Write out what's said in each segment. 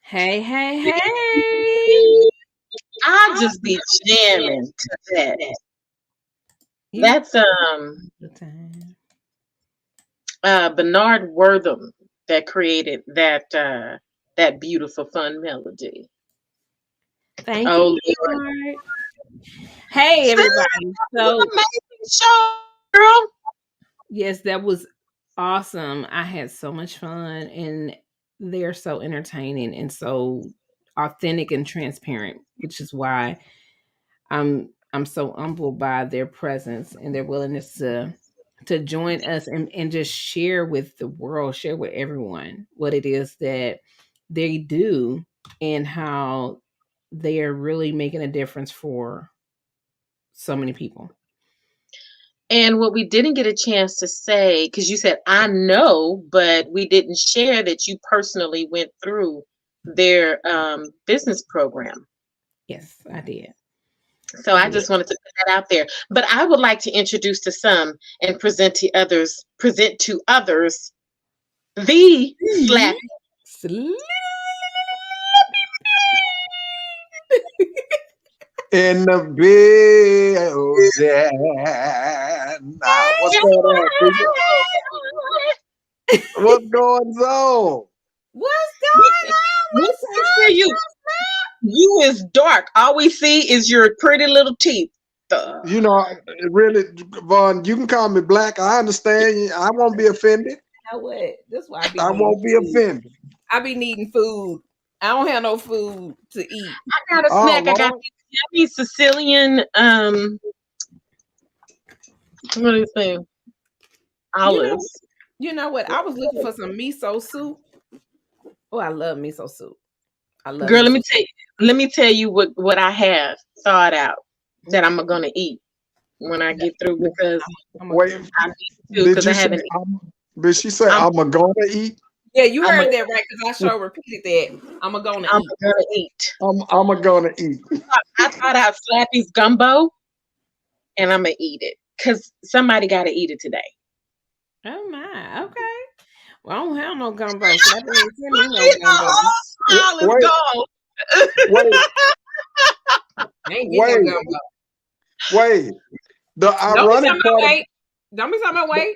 Hey, hey, hey. I'll just be jamming to that. You That's the time. Bernard Wortham that created that beautiful fun melody. Thank you, Oh Lord. Lord. Hey, Still everybody. an So, amazing show, girl. yes, that was awesome. I had so much fun, and they're so entertaining and so authentic and transparent, which is why I'm so humbled by their presence and their willingness to join us and just share with the world, share with everyone what it is that they do and how they are really making a difference for so many people. And what we didn't get a chance to say, because you said I know, but we didn't share that you personally went through their business program. Yes, I did. So I just wanted to put that out there. But I would like to introduce to some and present to others the Slappy. Slappy In the building. What's going on, people? What's going on? What's We, going on? we What's can't hear you. You is dark. All we see is your pretty little teeth. You know, really, Vaughn, you can call me black. I understand. I won't be offended. You know what? This is why I be I needing won't be food. offended. I be needing food. I don't have no food to eat. I got a Oh, snack. I got Lord. these Sicilian what do you say? You know, Olives. you know what? I was looking for some miso soup. Oh, I love miso soup. I love Girl, miso. let me tell you what I have thought out that I'm gonna eat when I get through because I'm Wait, a, I need to did because I you say, haven't did she say I'm I'm a gonna eat? yeah, you I'm a, heard that right because I sure repeated that. I'm gonna I'm eat. gonna eat. I'm a gonna eat. I thought out Slappy's gumbo and I'm gonna eat it because somebody got to eat it today. Oh my, okay. Well, I don't have no gumbo, so that ain't send me no See, the gumbo. whole smile is Wait, gone. wait, I ain't getting no wait, gumbo. wait. The Don't be talking ironic about part of wait. Don't be talking about wait.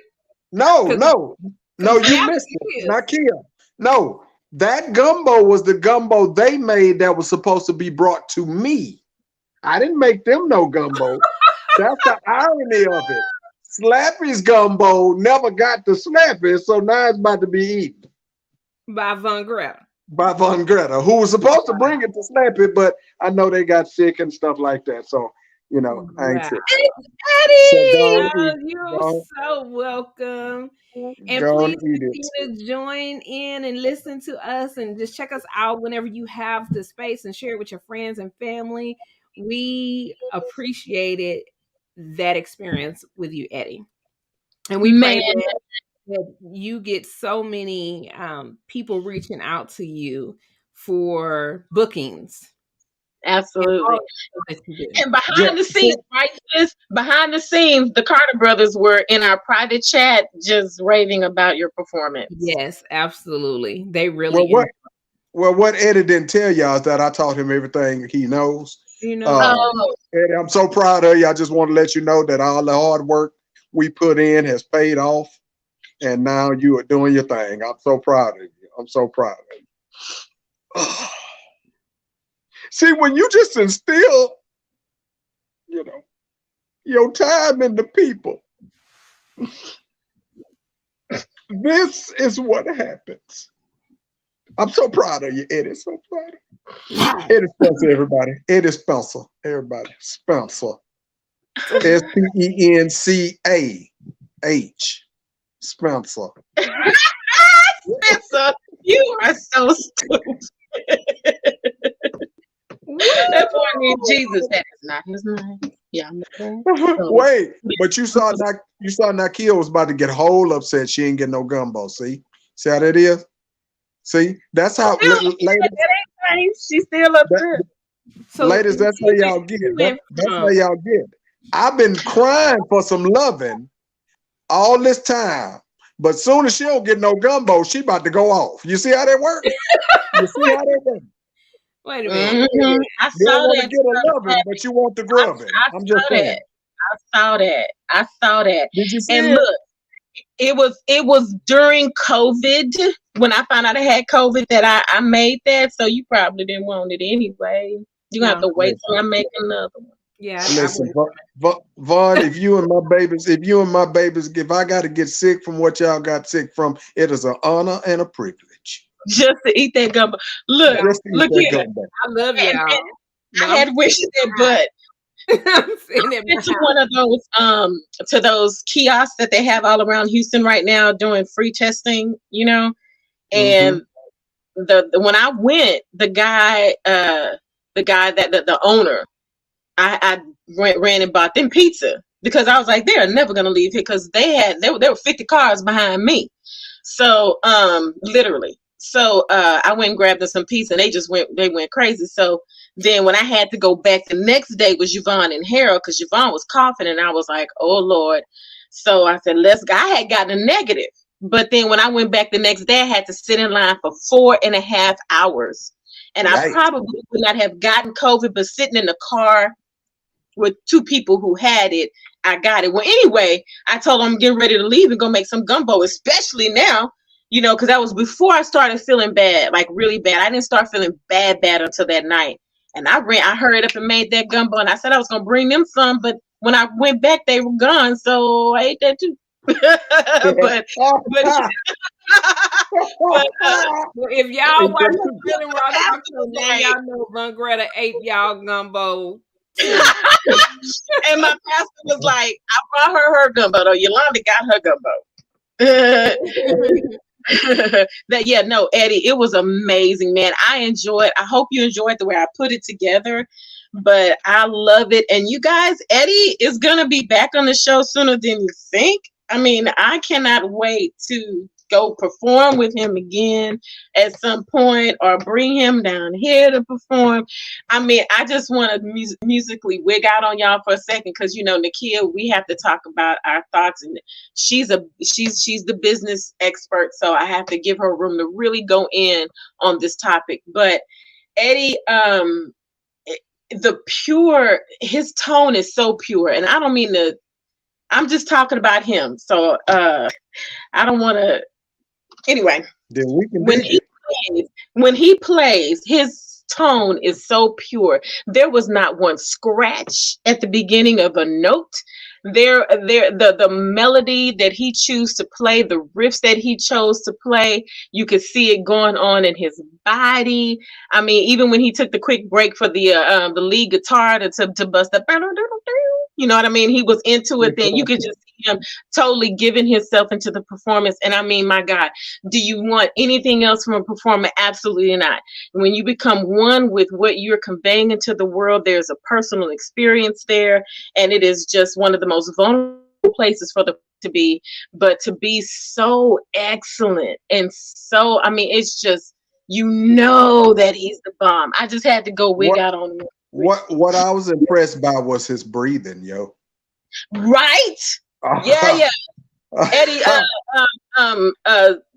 no, Cause, no, no, you Slappy missed it. is. Nakia. No, that gumbo was the gumbo they made that was supposed to be brought to me. I didn't make them no gumbo. That's the irony of it. Slappy's gumbo never got to Slappy, so now it's about to be eaten By Von Greta. by Von Greta, who was supposed to bring it to Slappy, but I know they got sick and stuff like that. So, I ain't Wow. sick. So go Eddie! and Oh, eat. you're Go, so welcome. And go and please eat it. continue to join in and listen to us and just check us out whenever you have the space and share it with your friends and family. We appreciated that experience with you, Eddie. And we pray Man, that you get so many people reaching out to you for bookings and all absolutely. the things that you do. And Yeah. behind the scenes, right, sis? Behind the scenes, the Carter brothers were in our private chat just raving about your performance. Yes, absolutely. They Well, really what what Eddie didn't tell y'all is that I taught him everything he knows. you know. Uh, Oh, Eddie, I'm so proud of you. I just want to let you know that all the hard work we put in has paid off, and now you are doing your thing. I'm so proud of you. I'm so proud of you. See, when you just instill, you know, your time in the people, this is what happens. I'm so proud of you, Eddie. So proud of you. Eddie Spencer, everybody. Eddie Spencer, everybody. Spencer. Spenchah. Spencer. Spencer, you are so stupid. That's why I need Jesus. That is not his name. Yeah, I'm okay. So, Wait, but you saw Nakia was about to get whole upset. She ain't get no gumbo. See how that is. See, that's how still, ladies. that ain't changed. She's still upset. So Ladies, that's how y'all get. you went That's how from y'all get. I've been crying for some loving all this time. But soon as she don't get no gumbo, she about to go off. You see how that work? You see how that work? Wait a minute. Mm-hmm. I You don't saw want to that get a stuff loving, but you want the I, grubbing. I I'm just saw saying. that. I saw that. I saw that. Did you see And it? look, it was during COVID when I found out I had COVID that I made that. So you probably didn't want it anyway. You're gonna have No. to wait till I make another one. Yeah, I Listen, would. Vaughn, if you and my babies, if I got to get sick from what y'all got sick from, it is an honor and a privilege. Just to eat that gumbo. Look, Just to eat look that here. gumbo. I love And y'all. But I had wished that, but I'm sitting at my went to house. one of those kiosks that they have all around Houston right now doing free testing, Mm-hmm. and when I went, the guy that the owner, I ran and bought them pizza because I was like, they're never gonna leave here because there were 50 cars behind me. So literally. So I went and grabbed them some pizza and they went crazy. So then when I had to go back the next day with Yvonne and Harold, because Yvonne was coughing and I was like, oh Lord. So I said, let's go. I had gotten a negative. But then when I went back the next day, I had to sit in line for 4.5 hours. And I Right. probably would not have gotten COVID, but sitting in the car with two people who had it, I got it. Well, anyway, I told them I'm getting ready to leave and go make some gumbo, especially now, because that was before I started feeling bad, like really bad. I didn't start feeling bad until that night. And I hurried up and made that gumbo, and I said I was gonna bring them some, but when I went back, they were gone, so I ate that too. but but Well, if y'all watch the Exactly. Feeling Raw talk show, now like, y'all know Von Greta ate y'all gumbo too. and my pastor was like, I brought her gumbo though. Yolanda got her gumbo. No, Eddie, it was amazing, man. I hope you enjoyed the way I put it together, but I love it. And you guys, Eddie is gonna be back on the show sooner than you think. I mean, I cannot wait to go perform with him again at some point or bring him down here to perform. I mean, I just want to musically wig out on y'all for a second because Nakia, we have to talk about our thoughts, and she's the business expert, so I have to give her room to really go in on this topic. But Eddie, his tone is so pure, and I don't mean to. I'm just talking about him, so I don't want to. Anyway, Then we can when dig it. when he plays, his tone is so pure. There was not one scratch at the beginning of a note. The melody that he chose to play, the riffs that he chose to play, you could see it going on in his body. I mean, even when he took the quick break for the lead guitar to bust the, you know what I mean? He was into it. Then you could just see him totally giving himself into the performance. And I mean, my God, do you want anything else from a performer? Absolutely not. When you become one with what you're conveying into the world, there's a personal experience there, and it is just one of the most vulnerable places for the to be, but to be so excellent and so, I mean, it's just, that he's the bomb. I just had to go wig What out on him. what I was impressed by was his breathing, yo. Right? Yeah. Eddie,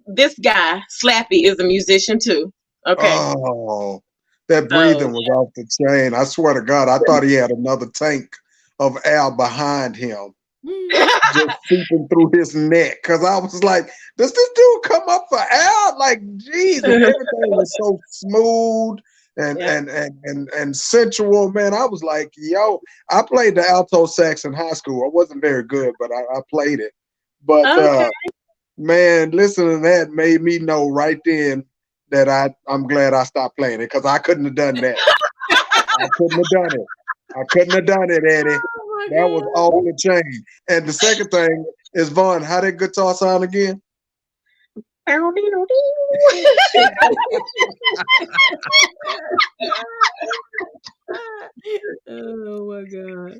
this guy, Slappy, is a musician too. Okay. Oh, that breathing was off the chain. I swear to God, I thought he had another tank of air behind him, just seeping through his neck. Cause I was like, does this dude come up for air? Like, geez, and everything was so smooth and sensual, man. I was like, yo, I played the alto sax in high school. I wasn't very good, but I played it. But man, listening to that made me know right then that I'm glad I stopped playing it because I couldn't have done that. I couldn't have done it. I couldn't have done it, Eddie. Oh That was off the chain. And the second thing is, Vaughn, how that guitar sound again? Oh my God.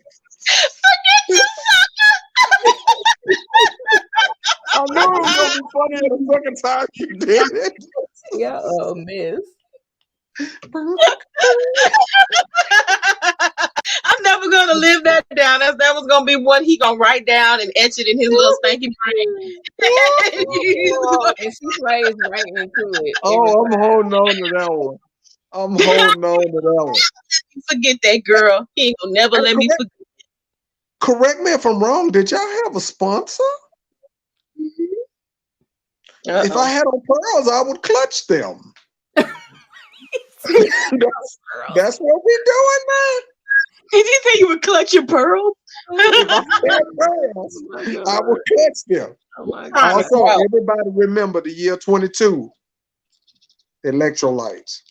I knew it was gonna be funny the second time you did it. Y'all miss. I'm never gonna live that down. That was gonna be one he gonna write down and etch it in his little stinky brain. And she plays right into it every Oh, I'm time. holding on to that one. I'm holding on to that one. Forget that girl. He ain't gonna never And let me forget. correct me if I'm wrong. Did y'all have a sponsor? If I had on pearls, I would clutch them. That's what we're doing now. Did you say you would clutch your pearls? If I had pearls, I would clutch them. Oh my God. Also, everybody remember the year 22. Electrolytes.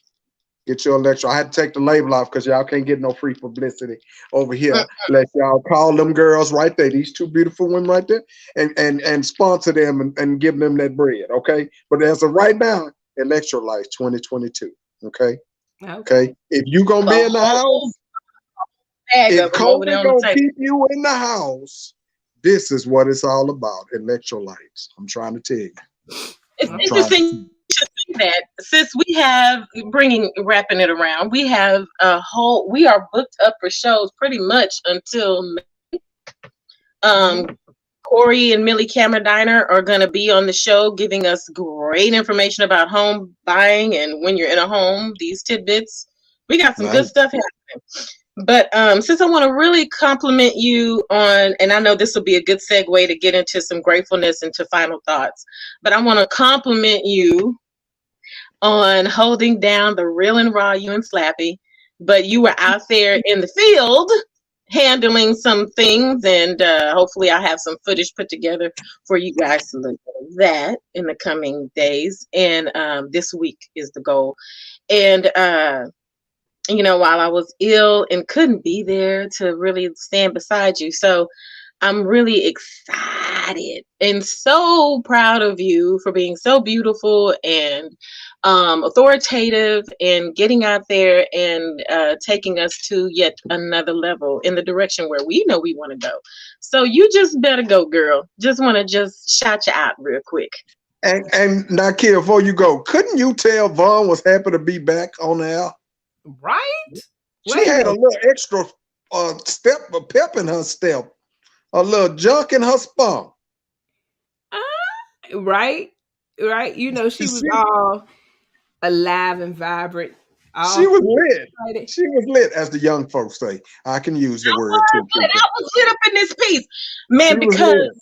Get your electro. I had to take the label off because y'all can't get no free publicity over here. Let y'all call them girls right there. These two beautiful women right there, and sponsor them and give them that bread. Okay. But as of right now, Electrolytes 2022. Okay. Okay. If you gonna be in the house, if COVID gonna keep you in the house, this is what it's all about. Electrolytes. I'm trying to tell you. It's interesting to see that since we have wrapping it around, we have we are booked up for shows pretty much until May. Corey and Millie Camera Diner are going to be on the show giving us great information about home buying and when you're in a home, these tidbits. We got some good stuff happening. But since I want to really compliment you on, and I know this will be a good segue to get into some gratefulness and to final thoughts, but I want to compliment you on holding down the real and raw, you and Slappy, but you were out there in the field handling some things, and hopefully I'll have some footage put together for you guys to look at that in the coming days, and this week is the goal. And while I was ill and couldn't be there to really stand beside you, so I'm really excited and so proud of you for being so beautiful and authoritative and getting out there and taking us to yet another level in the direction where we know we want to go. So you just better go, girl. Just want to shout you out real quick. And now, Kia, before you go, couldn't you tell Vaughn was happy to be back on the air? Right? She had a little extra pep in her step. A little junk in her spunk. Right. You know, she was all alive and vibrant. She was lit. Excited. She was lit, as the young folks say. I can use the word too. I was lit up in this piece, man. Because,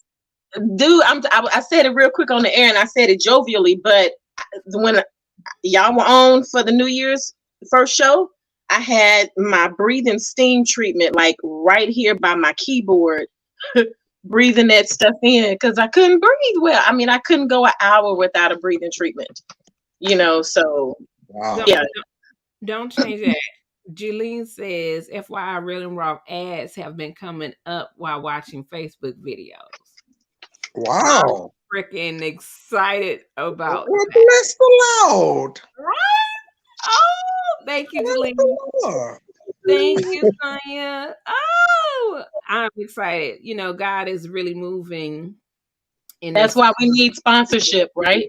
dude, I said it real quick on the air, and I said it jovially. But when y'all were on for the New Year's first show, I had my breathing steam treatment like right here by my keyboard. Breathing that stuff in because I couldn't breathe well. I mean, I couldn't go an hour without a breathing treatment, so wow. Yeah. Don't change that. Jeline says, FYI, Real and Raw ads have been coming up while watching Facebook videos. Wow. I'm freaking excited about that. Bless the Lord. Right? Oh, thank you, Jeline. Thank you, Sonia. Oh, I'm excited. God is really moving. That's why we need sponsorship, right?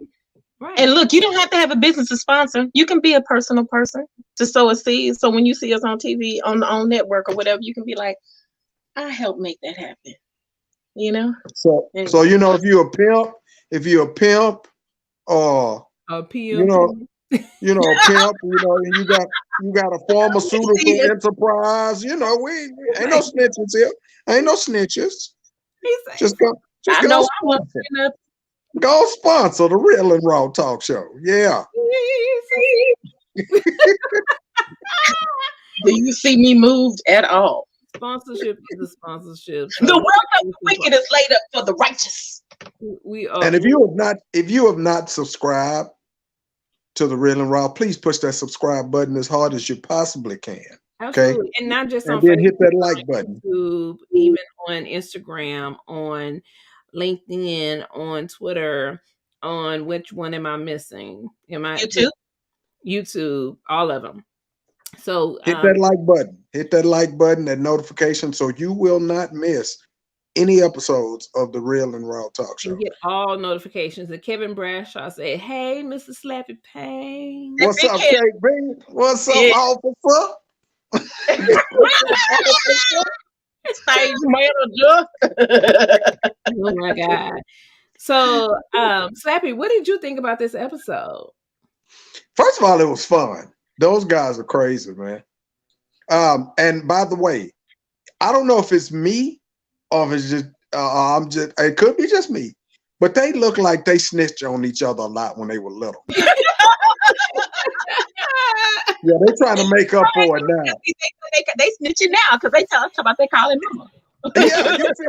Right. And look, you don't have to have a business to sponsor. You can be a personal person to sow a seed. So when you see us on TV, on the own network or whatever, you can be like, I help make that happen. So if you're a pimp, or a PM, pimp, and you got a pharmaceutical enterprise, we ain't no snitches here. Ain't no snitches. Just go sponsor the Real and Raw Talk Show. Yeah. Do you see me moved at all? Sponsorship is a sponsorship. The wealth of the wicked is laid up for the righteous. We are. And if you have not subscribed to the Real and Raw, please push that subscribe button as hard as you possibly can. Absolutely. Okay, and not just on Facebook, hit that like button. YouTube, even on Instagram, on LinkedIn, on Twitter, on which one am I missing? YouTube, all of them. So hit that like button. Hit that like button, that notification, so you will not miss any episodes of the Real and Raw Talk Show. You get all notifications. And Kevin Bradshaw said, "Hey, Mr. Slappy Payne. What's up, KB? What's up, officer? Stage manager. Oh my god. So, Slappy, what did you think about this episode? First of all, it was fun. Those guys are crazy, man. And by the way, I don't know if it's me or if it's just I'm just. It could be just me, but they look like they snitched on each other a lot when they were little. Yeah, they're trying to make up for it now. They snitching now because they tell us about they calling mama. Yeah, you see,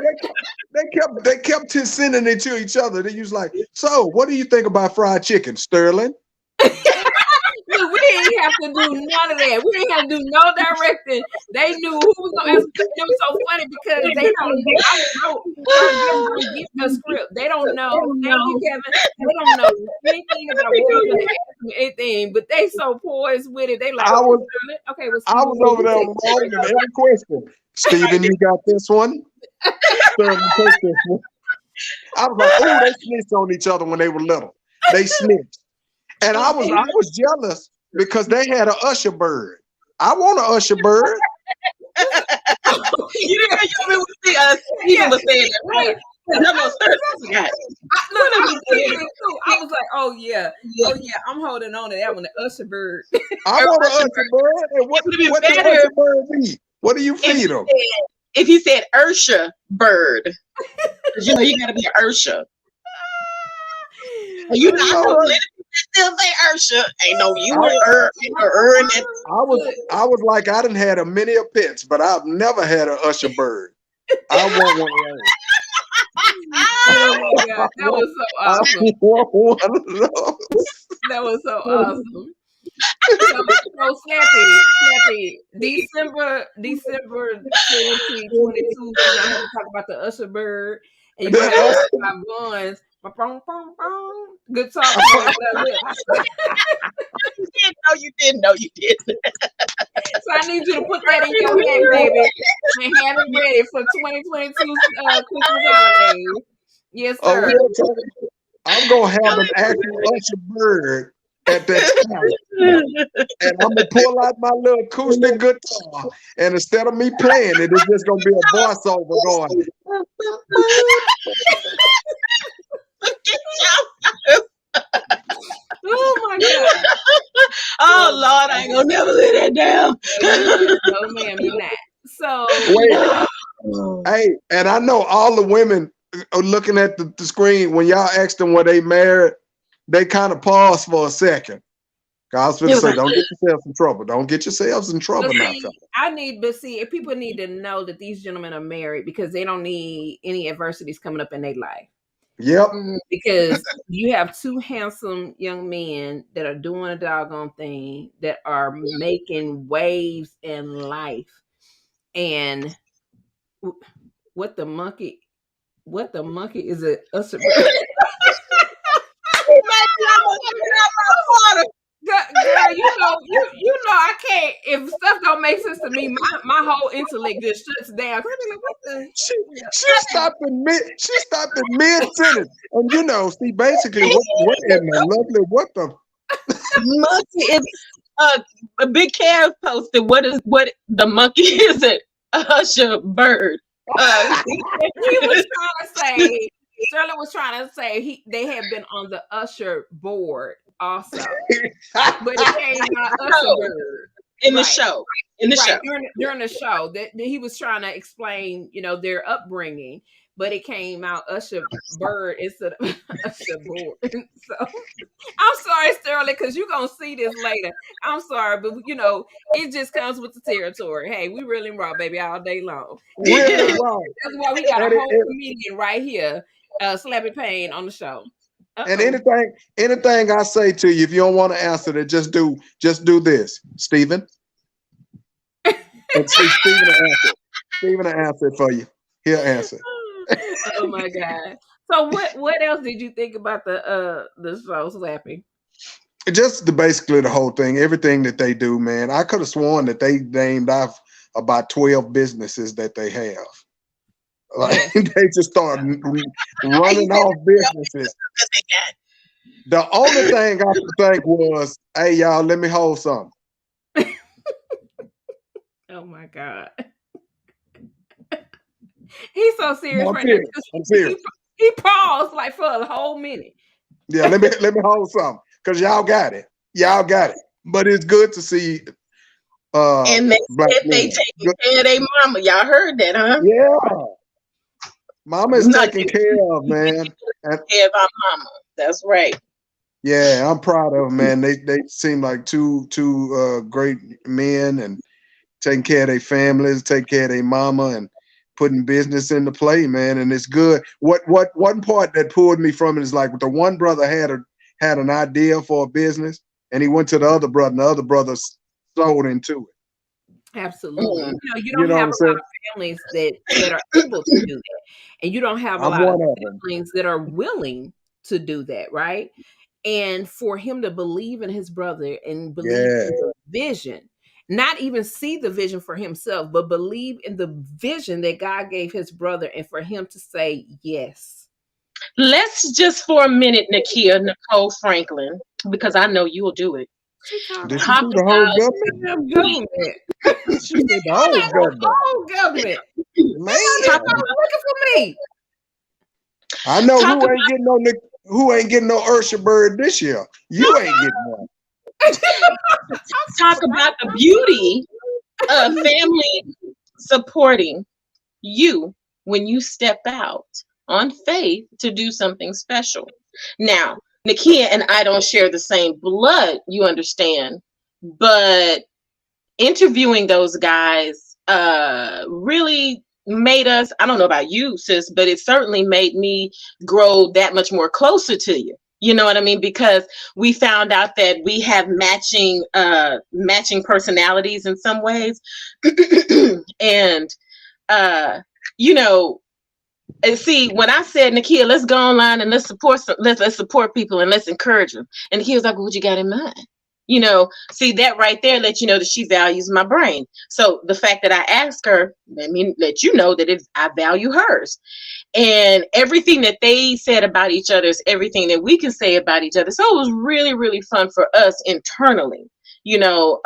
they kept sending it to each other. They was like, so what do you think about fried chicken, Sterling? Look, we didn't have to do none of that. We didn't have to do no directing. They knew who was gonna answer. It was so funny because they don't. I get the script. They don't know. Thank you, Kevin. They don't know anything about what was gonna ask me, anything. But they so poised with it. They like, I was over there wrong in every question. Steven, you got this one. Sterling, take this one. I was like, oh, they snitched on each other when they were little. They snitched. And I was jealous because they had an Usher bird. I want an Usher bird. You remember Steven was saying that, right? No, Sterling. I was like, oh yeah, I'm holding on to that one, the Usher bird. I want an Usher bird. And what does Usher bird eat? What do you feed them? If he said Ursha bird, you know you gotta be Ursha. You know, still say Ursha. Ain't no you or I was like, I done had a many of pets, but I've never had an Usher bird. I want one of those. Oh my God, that was so awesome. I want one of those. That was so awesome. So Slappy, December 2022, we're gonna have to talk about the Usher bird, and you're gonna have to talk about guns. Good talk. You didn't. So I need you to put that in your head, baby, and have it ready for 2022 Christmas holidays. Yes, sir. I'm gonna have an actual Usher bird at that time, and I'm gonna pull out my little acoustic guitar, and instead of me playing it, it's just gonna be a voiceover going. Oh my God! Oh Lord, I ain't gonna never lay that down. No, ma'am, you're not. So wait, hey, and I know all the women are looking at the screen when y'all asked them were they married. They kind of pause for a second. I was going to say, don't get yourselves in trouble. Don't get yourselves in trouble now. If people need to know that these gentlemen are married because they don't need any adversities coming up in their life. Yep. Because you have two handsome young men that are doing a doggone thing, that are making waves in life. And what the monkey is a Usher bird? Girl, you know, I can't. If stuff don't make sense to me, my whole intellect just shuts down. She stopped in mid sentence, and you know, see, basically, what in the what the monkey is a big Kev posted. What the monkey is? It Usher bird. He was trying to say. Sterling was trying to say they had been on the Usher board also, but it came out Usher bird in the show. During the show that he was trying to explain, their upbringing, but it came out Usher bird instead of Usher board. So I'm sorry, Sterling, because you're gonna see this later. I'm sorry, but it just comes with the territory. Hey, we really raw, baby, all day long. Really raw. That's why we got a whole comedian right here. Slappy Payne on the show. And anything I say to you, if you don't want to answer it, just do this, Steven. And see, Steven will answer it for you. He'll answer. Oh my God! So what else did you think about the show, Slappy? Just basically the whole thing, everything that they do, man. I could have sworn that they named off about 12 businesses that they have. Like they just start running off businesses. The only thing I could think was, hey y'all, let me hold something. Oh my God. He's so serious No, I'm right now serious. because I'm he serious. he paused like for a whole minute. Yeah, let me hold something because y'all got it. Y'all got it. But it's good to see And they black said they men. taking Good. care of their mama. Y'all heard that, huh? Yeah, mama is Not taken just care of, man. And taking care of our mama. That's right. yeah, I'm proud of them, man. They seem like two great men and taking care of their families, taking care of their mama, and putting business into play, man. And it's good. What one part that pulled me from it is like the one brother had an idea for a business, and he went to the other brother, and the other brother sold into it. Absolutely. Mm. You You don't know what have I'm a lot saying? of families that are able to do that. And you don't have a I'm lot of one of them. siblings that are willing to do that, right? And for him to believe in his brother and believe Yeah. in the vision, not even see the vision for himself, but believe in the vision that God gave his brother and for him to say yes. Let's just for a minute, Nakia Nicole Franklin, because I know you'll do it. She Did talking she Talk do the whole about government? damn beauty. government. She did the whole government. Oh, government. Talk Man. about Looking for me. I know talk who ain't getting no Ursha Bird this year. You ain't getting one. talk about the beauty of family supporting you when you step out on faith to do something special. Now, Nakia and I don't share the same blood, you understand, but interviewing those guys really made us, I don't know about you, sis, but it certainly made me grow that much more closer to you. You know what I mean? Because we found out that we have matching personalities in some ways. And uh you know, and see, when I said, Nakia, let's go online and let's support people and let's encourage them. And Nakia was like, what you got in mind? You know, see that right there lets you know that she values my brain. So the fact that I asked her, let me let you know that I value hers. And everything that they said about each other is everything that we can say about each other. So it was really, really fun for us internally, you know.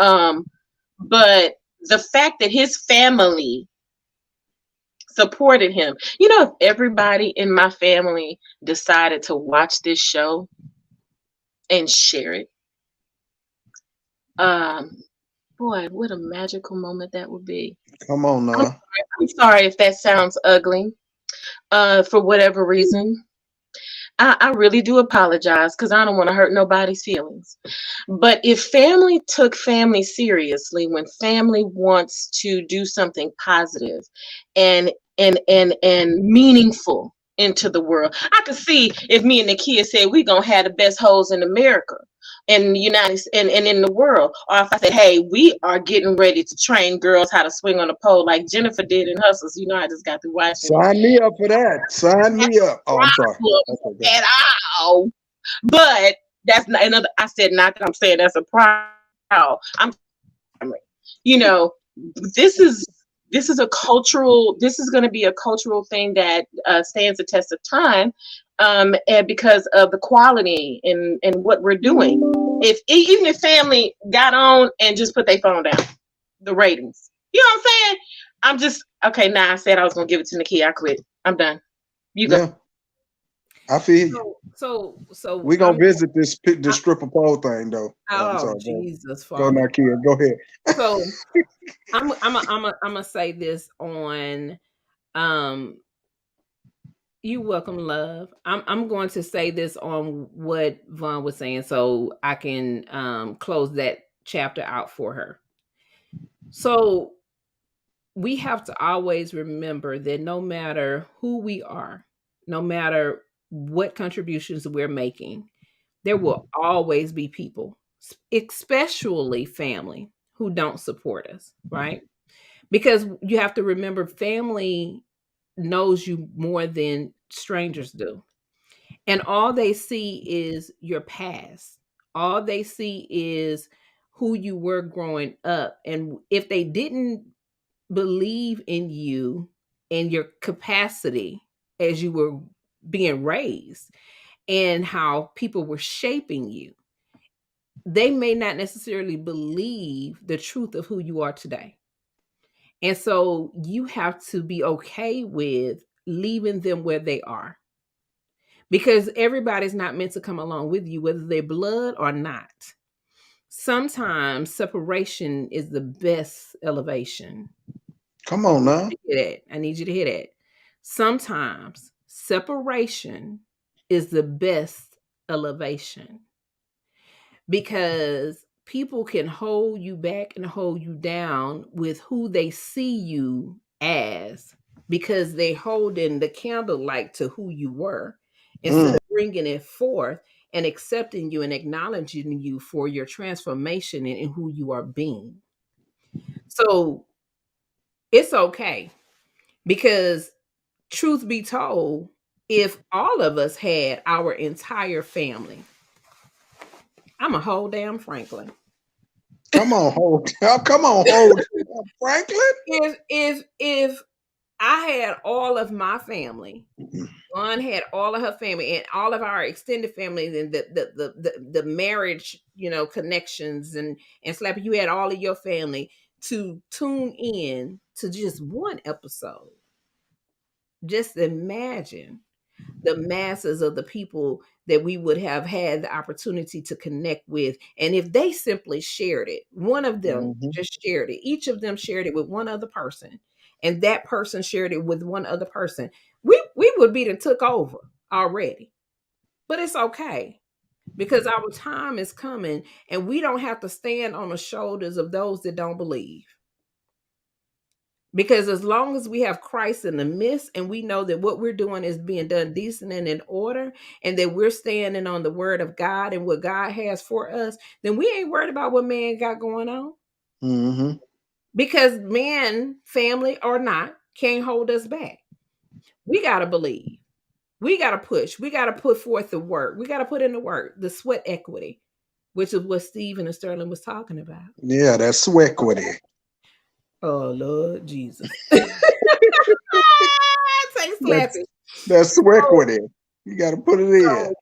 But the fact that his family supported him. You know, if everybody in my family decided to watch this show and share it, um, boy, what a magical moment that would be. Come on I'm, now. I'm sorry if that sounds ugly, for whatever reason. I really do apologize because I don't want to hurt nobody's feelings. But if family took family seriously, when family wants to do something positive and and meaningful into the world, I could see if me and the kids said we gonna have the best hoes in America and the United and in the world, or if I said, hey, we are getting ready to train girls how to swing on a pole like Jennifer did in Hustles. You know, I just got through watching it. Sign me up for that. Sign me up. Oh, I'm sorry. Problem Okay, good. at all. But that's not another. I said not that I'm saying that's a problem. I'm, you know, this is this is going to be a cultural thing that stands the test of time, and because of the quality in what we're doing. If even if family got on and just put their phone down, the ratings. You know what I'm saying? I'm just okay. Now I said I was gonna give it to Nikki. I quit. I'm done. You go. Yeah, I feel you. So We gonna visit this I, stripper pole thing though. I'm oh sorry. Jesus, Go Father. now, kid. Go ahead. So I'm gonna say this on um you welcome, love. I'm going to say this on what Vaughn was saying so I can close that chapter out for her. So we have to always remember that no matter who we are, no matter what contributions we're making, there will always be people, especially family, who don't support us, right? Because you have to remember family knows you more than strangers do. And all they see is your past. All they see is who you were growing up. And if they didn't believe in you and your capacity as you were being raised and how people were shaping you, they may not necessarily believe the truth of who you are today. And so you have to be okay with leaving them where they are, because everybody's not meant to come along with you, whether they're blood or not. Sometimes separation is the best elevation. Come on now. Hear that. I need you to hear that. Sometimes separation is the best elevation, because people can hold you back and hold you down with who they see you as, because they holding the candlelight to who you were, instead Mm. of bringing it forth and accepting you and acknowledging you for your transformation and who you are being. So it's okay, because truth be told, if all of us had our entire family, I'm a whole damn Franklin. Come on, hold. Come on, hold. Franklin. If I had all of my family, Dawn had all of her family and all of our extended families, and the marriage, connections, and Slappy, you had all of your family to tune in to just one episode. Just imagine the masses of the people that we would have had the opportunity to connect with. And if they simply shared it, one of them Mm-hmm. just shared it, each of them shared it with one other person, and that person shared it with one other person, we would be done took over already. But it's okay, because our time is coming, and we don't have to stand on the shoulders of those that don't believe. Because as long as we have Christ in the midst, and we know that what we're doing is being done decent and in order, and that we're standing on the word of God and what God has for us, then we ain't worried about what man got going on. Mm-hmm. Because man, family or not, can't hold us back. We got to believe. We got to push. We got to put forth the work. We got to put in the work, the sweat equity, which is what Stephen and Sterling was talking about. Yeah, that's equity. Oh, Lord Jesus. Take That's Slappy. that's So, equity. You got to put it in. so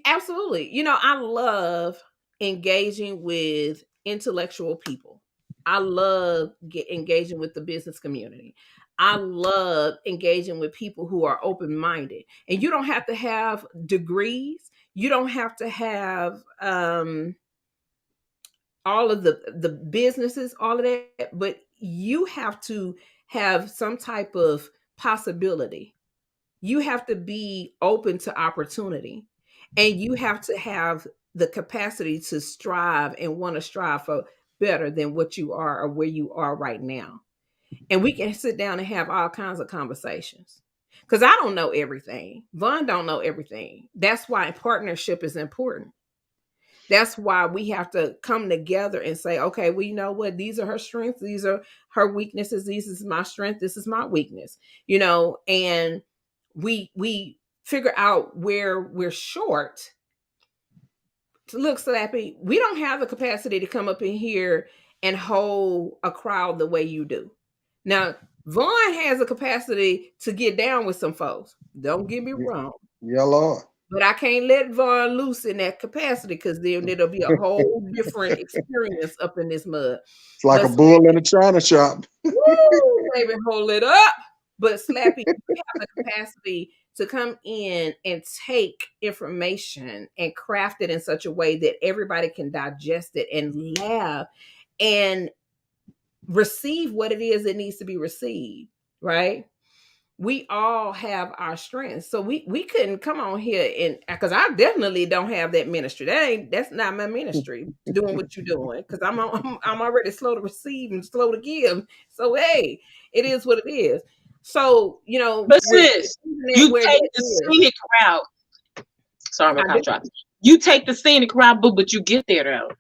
absolutely. I love engaging with intellectual people. I love engaging with the business community. I love engaging with people who are open minded. And you don't have to have degrees. You don't have to have all of the businesses, all of that, but you have to have some type of possibility. You have to be open to opportunity, and you have to have the capacity to strive and want to strive for better than what you are or where you are right now. And we can sit down and have all kinds of conversations, because I don't know everything. Vaughn don't know everything. That's why partnership is important. That's why we have to come together and say, okay, well, you know what? These are her strengths. These are her weaknesses. This is my strength. This is my weakness, and we figure out where we're short. Look, Slappy, we don't have the capacity to come up in here and hold a crowd the way you do. Now, Vaughn has a capacity to get down with some folks. Don't get me wrong. Yeah, Lord. But I can't let Vaughn loose in that capacity, because then it'll be a whole different experience up in this mud. It's like But a bull in a china shop. woo, baby, hold it up. But Slappy, you have the capacity to come in and take information and craft it in such a way that everybody can digest it and laugh and receive what it is that needs to be received, right? We all have our strengths. So we couldn't come on here, and because I definitely don't have that ministry. That's not my ministry, doing what you're doing, because I'm already slow to receive and slow to give. So hey, it is what it is. So But with sis, internet you where take it the is, scenic route. Sorry, my I cough do. dropped. You take the scenic route, but you get there though.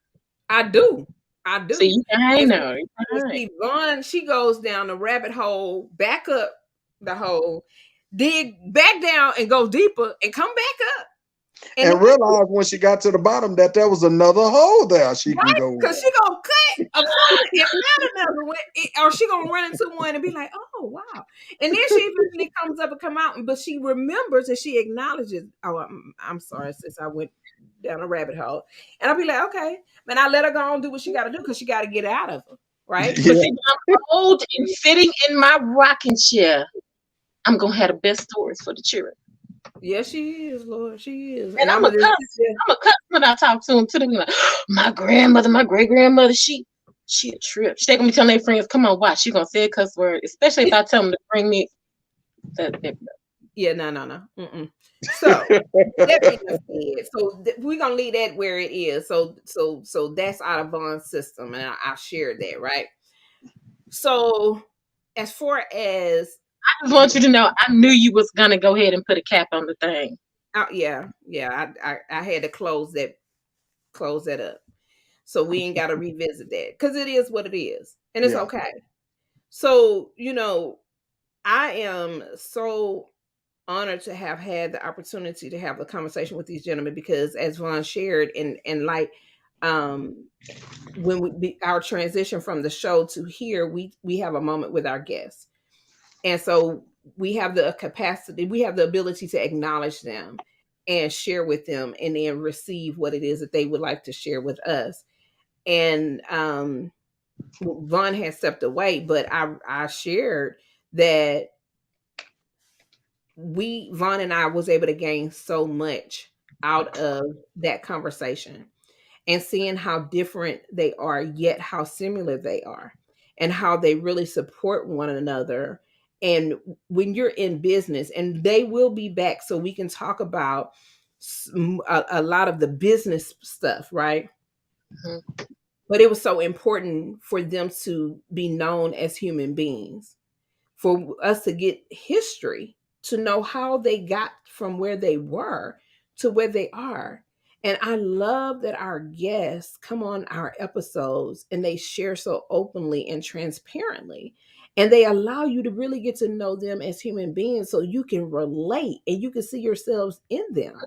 I do. I See, do. you behind And now. You behind. see, Vaughn, she goes down the rabbit hole, back up the hole, dig back down, and go deeper, and come back up. And the And way realized when she got to the bottom that there was another hole there she can right, go because in. she gonna cut a corner and find another one, or she gonna run into one and be like, "Oh wow!" And then she eventually comes up and come out, but she remembers and she acknowledges, "Oh, I'm sorry, sis, I went down a rabbit hole," and I'll be like, "Okay," and I let her go and do what she got to do, because she got to get out of her. right? But Yeah. see, when I'm old and sitting in my rocking chair, I'm gonna have the best stories for the children. Yes, she is, Lord. She is. And And I'm gonna just sit there. I'm a cuss when I talk to them. To them, like, my grandmother, my great grandmother, she a trip. They gonna be telling their friends, "Come on, watch." She gonna say a cuss word, especially if I tell them to bring me. That Yeah, no, no, no. Mm-mm. So that being said, so we're gonna leave that where it is. So that's out of Vaughn's system, and I shared that, right? So as far as I just want you to know, I knew you was gonna go ahead and put a cap on the thing. yeah, yeah, I had to close that up. So we ain't got to revisit that because it is what it is, and it's Yeah. okay. So I am so honored to have had the opportunity to have a conversation with these gentlemen because, as Vaughn shared, and like um, when our transition from the show to here, we have a moment with our guests, and so we have the capacity, we have the ability to acknowledge them and share with them, and then receive what it is that they would like to share with us. And Vaughn had stepped away, but I shared that Vaughn and I was able to gain so much out of that conversation, and seeing how different they are, yet how similar they are, and how they really support one another. And when you're in business, and they will be back so we can talk about a lot of the business stuff, right? Mhm. But it was so important for them to be known as human beings, for us to get history, to know how they got from where they were to where they are. And I love that our guests come on our episodes and they share so openly and transparently. And they allow you to really get to know them as human beings so you can relate and you can see yourselves in them.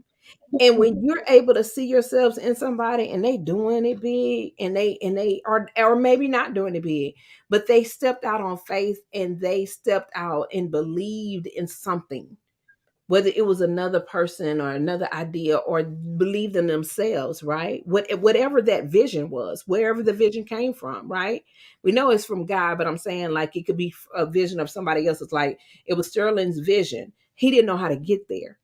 And when you're able to see yourselves in somebody and they doing it big, and they are, or maybe not doing it big, but they stepped out on faith and they stepped out and believed in something, whether it was another person or another idea, or believed in themselves, right? Whatever that vision was, wherever the vision came from, right? We know it's from God, but I'm saying, like, it could be a vision of somebody else's. Like, it was Sterling's vision. He didn't know how to get there,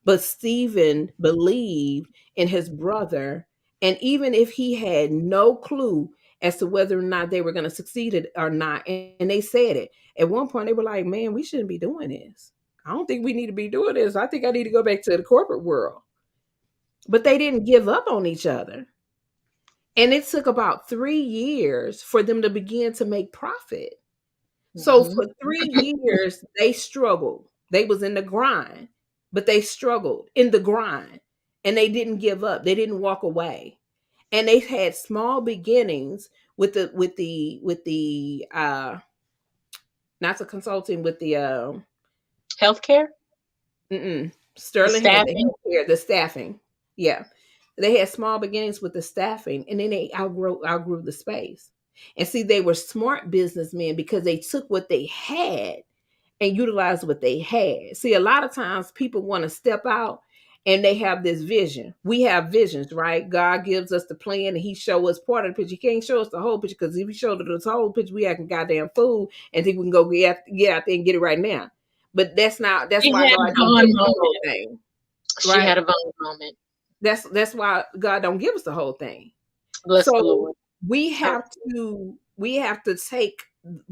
but Stephen believed in his brother. And even if he had no clue as to whether or not they were going to succeed or not, and they said it, at one point they were like, man, we shouldn't be doing this. I don't think we need to be doing this. I think I need to go back to the corporate world. But they didn't give up on each other. And it took about 3 years for them to begin to make profit. So Mhm. for 3 years, they struggled. They was in the grind, but they struggled in the grind, and they didn't give up. They didn't walk away, and they had small beginnings with the not the consulting, with the Healthcare, the Sterling had the staffing. healthcare, the staffing. Yeah, they had small beginnings with the staffing, and then they outgrew the space. And see, they were smart businessmen because they took what they had and utilize what they had. See, a lot of times people want to step out and they have this vision. We have visions, right? God gives us the plan and he show us part of the picture. He can't show us the whole picture, because if he showed us the whole picture, we acting goddamn fool and think we can go get out there and get it right now. But that's She why had God a don't give Vaughn us the whole moment. thing, She right? had a Vaughn moment. That's why God don't give us the whole thing. Bless the So Lord. we have to take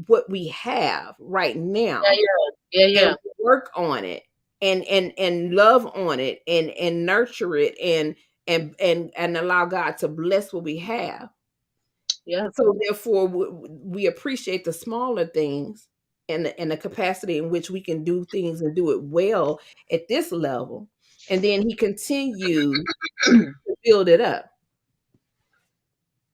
what we have right Yeah, now yeah, yeah, yeah. and work on it, and love on it, and nurture it, and allow God to bless what we have. Yeah. So therefore we appreciate the smaller things, and the capacity in which we can do things and do it well at this level, and then he continued to build it up.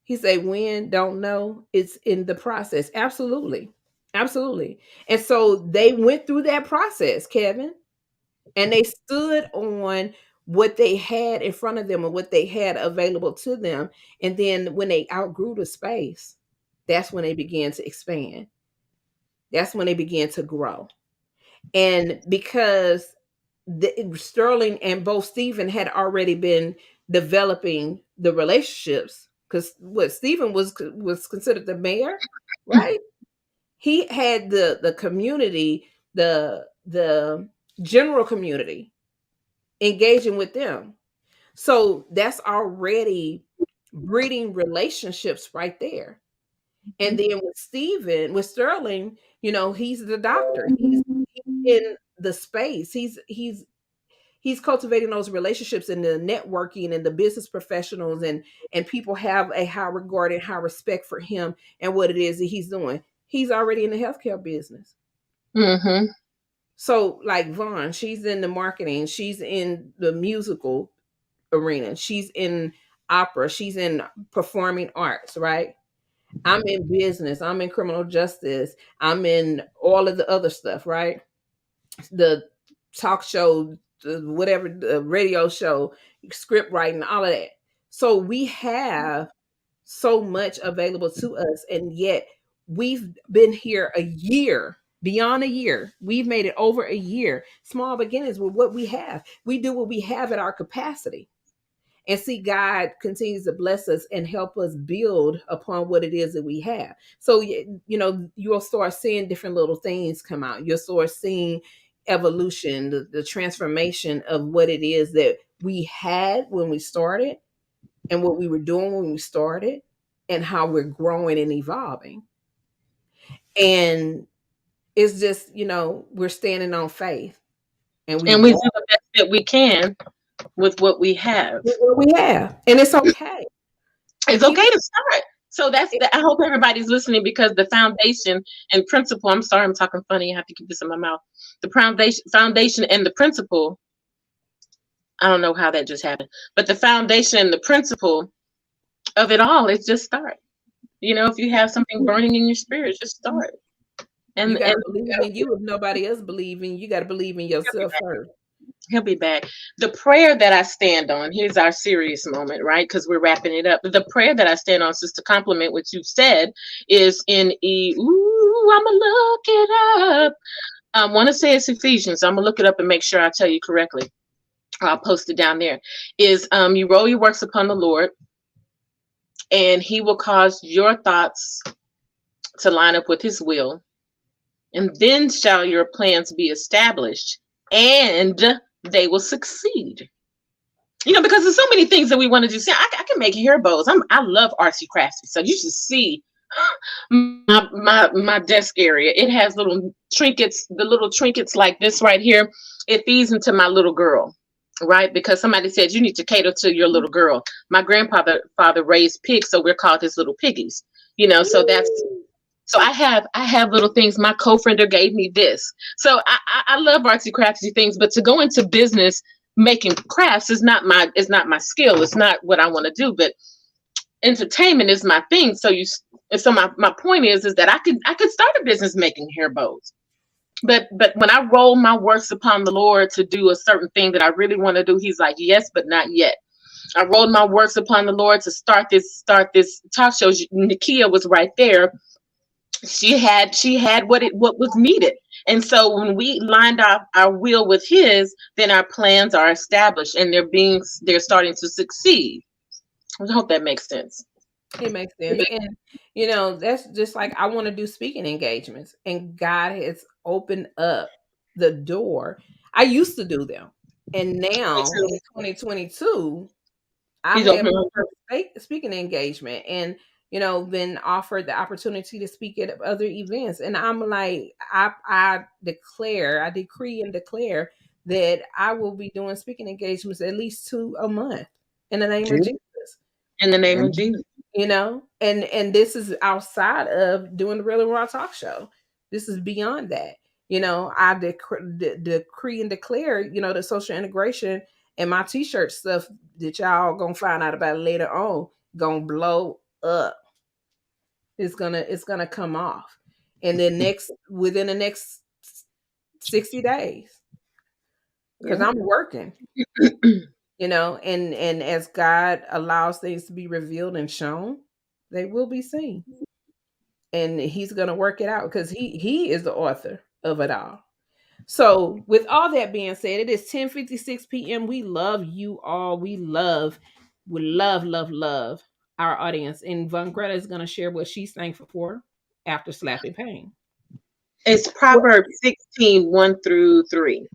He said, when, don't know, it's in the process. Absolutely. Absolutely. And so they went through that process, Kevin, and they stood on what they had in front of them and what they had available to them. And then when they outgrew the space, that's when they began to expand. That's when they began to grow. And because Sterling and both Stephen had already been developing the relationships, because what Stephen was considered the mayor, right? He had the community, the general community engaging with them. So that's already breeding relationships right there. And then with Stephen, with Sterling, he's the doctor. He's in the space. He's cultivating those relationships and the networking and the business professionals, and people have a high regard and high respect for him and what it is that he's doing. He's already in the healthcare business. Mm-hmm. So like Vaughn, she's in the marketing, she's in the musical arena, she's in opera, she's in performing arts, right? I'm in business, I'm in criminal justice, I'm in all of the other stuff, right? The talk show, whatever, the radio show, script writing, all of that. So we have so much available to us, and yet we've been here a year, beyond a year. We've made it over a year. Small beginnings with what we have. We do what we have at our capacity, and see God continues to bless us and help us build upon what it is that we have. So you'll start seeing different little things come out. You'll start seeing evolution, the transformation of what it is that we had when we started and what we were doing when we started and how we're growing and evolving. And it's just, we're standing on faith, and we And we do walk the best that we can with what we have. with what we have, and it's okay. It's Even okay to start. So I hope everybody's listening, because the foundation and principle, I'm sorry, I'm talking funny. I have to keep this in my mouth. The foundation and the principle, I don't know how that just happened, but the foundation and the principle of it all is just start. If you have something burning in your spirit, just start. you And got to believe in you. If nobody else believes in you, you got to believe in yourself first. he'll be back. The prayer that I stand on, here's our serious moment, right? Because we're wrapping it up. The prayer that I stand on, just to complement what you've said, is in I'm gonna look it up. I want to say it's Ephesians. I'm gonna look it up and make sure I tell you correctly. I'll post it down there. Is you roll your works upon the Lord, and He will cause your thoughts to line up with His will, and then shall your plans be established, and they will succeed. Because there's so many things that we want to do. See, I can make hair bows. I love artsy crafty. So you should see my desk area. It has little trinkets, the little trinkets like this right here. It feeds into my little girl, right? Because somebody said you need to cater to your little girl. My grandfather raised pigs, so we're called his little piggies. So that's. So I have little things. My co-friender gave me this. So I love artsy crafty things, but to go into business making crafts is not my skill. It's not what I want to do, but entertainment is my thing. So my point is that I could start a business making hair bows. But when I roll my works upon the Lord to do a certain thing that I really want to do, He's like, yes, but not yet. I rolled my works upon the Lord to start this talk show. Nakia was right there. She had what was needed. And so when we lined up our will with His, then our plans are established, and they're starting to succeed. I hope that makes sense. It makes sense. And that's just like, I want to do speaking engagements, and God has opened up the door. I used to do them, and now in 2022 I've He's had open. my first speaking engagement, and been offered the opportunity to speak at other events. And I'm like, I decree and declare that I will be doing speaking engagements at least 2 a month in the name of Jesus. In the name of And Jesus. And this is outside of doing the Real and Raw talk show. This is beyond that. I decree and declare, the social integration and my t-shirt stuff that y'all gonna find out about later on gonna blow up. It's gonna come off. And then within the next 60 days. Because I'm working. And as God allows things to be revealed and shown, they will be seen. And He's gonna work it out, because he is the author of it all. So with all that being said, it is 10:56 p.m. We love you all. We love, love, love. our audience, and Von Greta is going to share what she's thankful for after Slappy Payne. It's Well, Proverbs 16, 1 through 3.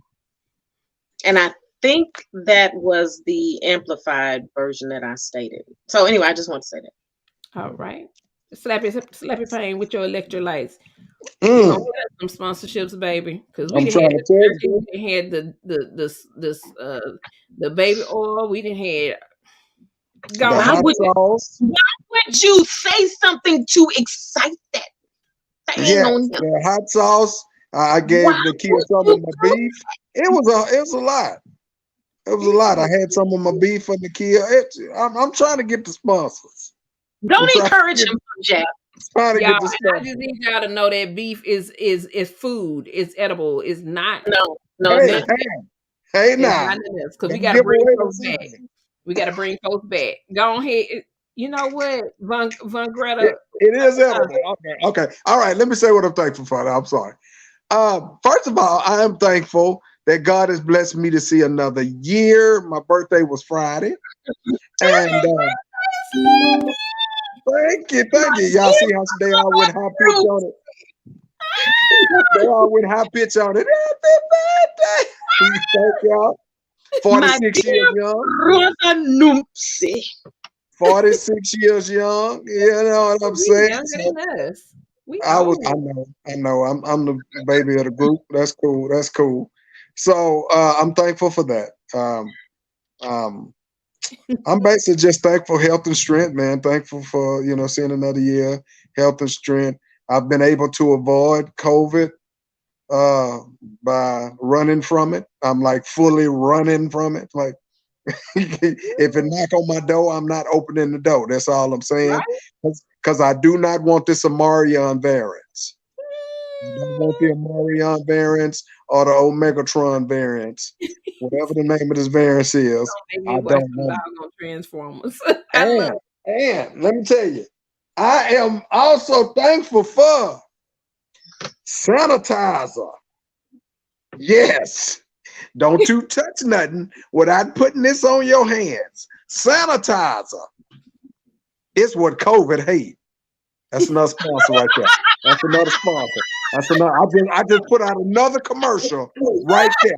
And I think that was the amplified version that I stated. So anyway, I just want to say that. All right. Slappy Payne with your electrolytes. We're gonna mm, get us some sponsorships, baby, because we I'm done trying to tell you. had the baby oil. We didn't had The gone Why hot would sauce. you say something to excite that thing Yes, on him? the hot sauce. I Why gave the kids would some you of my do? beef. It was a lot. It was a lot. I had some of my beef for the kid. I'm trying to get the sponsors. I'm Don't trying to encourage get, him, Jack. trying to y'all. get the And I sponsors. just need y'all to know that beef is food. It's edible. It's not. No, no, Hey, it's Nothing. not. hey It's now. not in this because we Don't got to give bring away the folks back. secret. We got to bring folks back. Go ahead. You know what, Von It, Greta? it is edible. Okay. Okay. All right. Let me say what I'm thankful for. I'm sorry. First of all, I am thankful that God has blessed me to see another year. My birthday was Friday. And thank you. Thank you. Y'all see how they all went high pitch on it? They all went high pitch on it. Happy birthday. Thank y'all. My 46 years dear young. brother Noopsy. 46 years young. You know what I'm We saying? younger So than us. We I old. know. I'm the baby of the group. That's cool. That's cool. So I'm thankful for that. Um, I'm basically just thankful, health and strength, man. Thankful for seeing another year, health and strength. I've been able to avoid COVID uh, by running from it. I'm like fully running from it. Like if it knock on my door, I'm not opening the door. That's all I'm saying. Right? Because I do not want this Amarion variants. I don't want the Amarion variants or the Omegatron variants. Whatever the name of this variant is, Make I me watch don't some want it. doggone Transformers. I love And let me tell you, I am also thankful for sanitizer. Yes. Don't you touch nothing without putting this on your hands. Sanitizer. It's what COVID hate. That's another sponsor right there. That's another sponsor. That's another. I just put out another commercial right there.